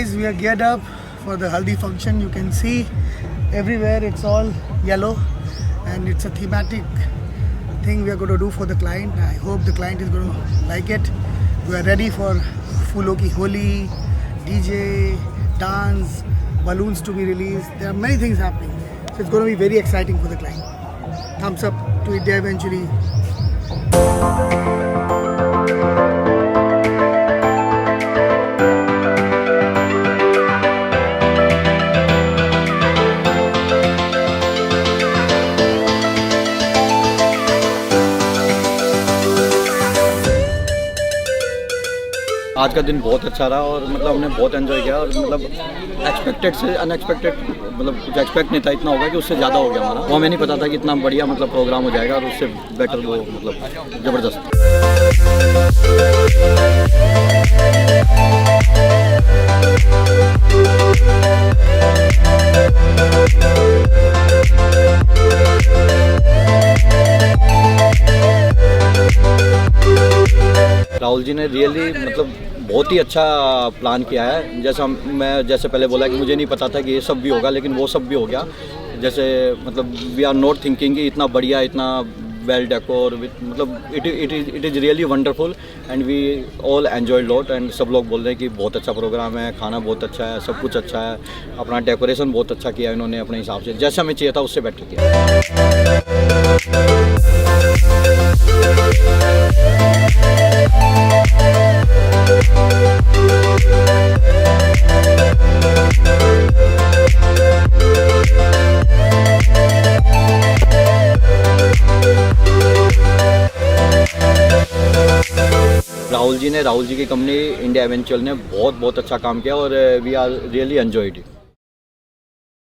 guys, we are geared up for the haldi function. You can see everywhere it's all yellow and it's a thematic thing we are going to do for the client. I hope the client is going to like it. We are ready for Phoolon ki Holi, DJ, dance, balloons to be released. There are many things happening. So it's going to be very exciting for the client. Thumbs up to India Eventually. आज का दिन बहुत अच्छा रहा और मतलब हमने बहुत एंजॉय किया और मतलब एक्सपेक्टेड से अनएक्सपेक्टेड मतलब कुछ एक्सपेक्ट नहीं था इतना होगा कि उससे ज़्यादा हो गया हमारा। वो हमें नहीं पता था कि इतना बढ़िया मतलब प्रोग्राम हो जाएगा और उससे बेटर वो मतलब ज़बरदस्त। राहुल जी ने रियली मतलब बहुत ही अच्छा प्लान किया है। मैं जैसे पहले बोला कि मुझे नहीं पता था कि ये सब भी होगा, लेकिन वो सब भी हो गया। जैसे मतलब वी आर नॉट थिंकिंग कि इतना बढ़िया, इतना वेल डेकोर मतलब it is really wonderful and we all enjoy lot. And सब लोग बोल रहे हैं कि बहुत अच्छा प्रोग्राम है, खाना बहुत अच्छा है, सब कुछ अच्छा है, अपना डेकोरेशन बहुत अच्छा किया इन्होंने अपने हिसाब से, जैसा हमें चाहिए था उससे बेटर किया। राहुल जी की कंपनी इंडिया एवेंचुअल ने बहुत अच्छा काम किया और we are really enjoyed it.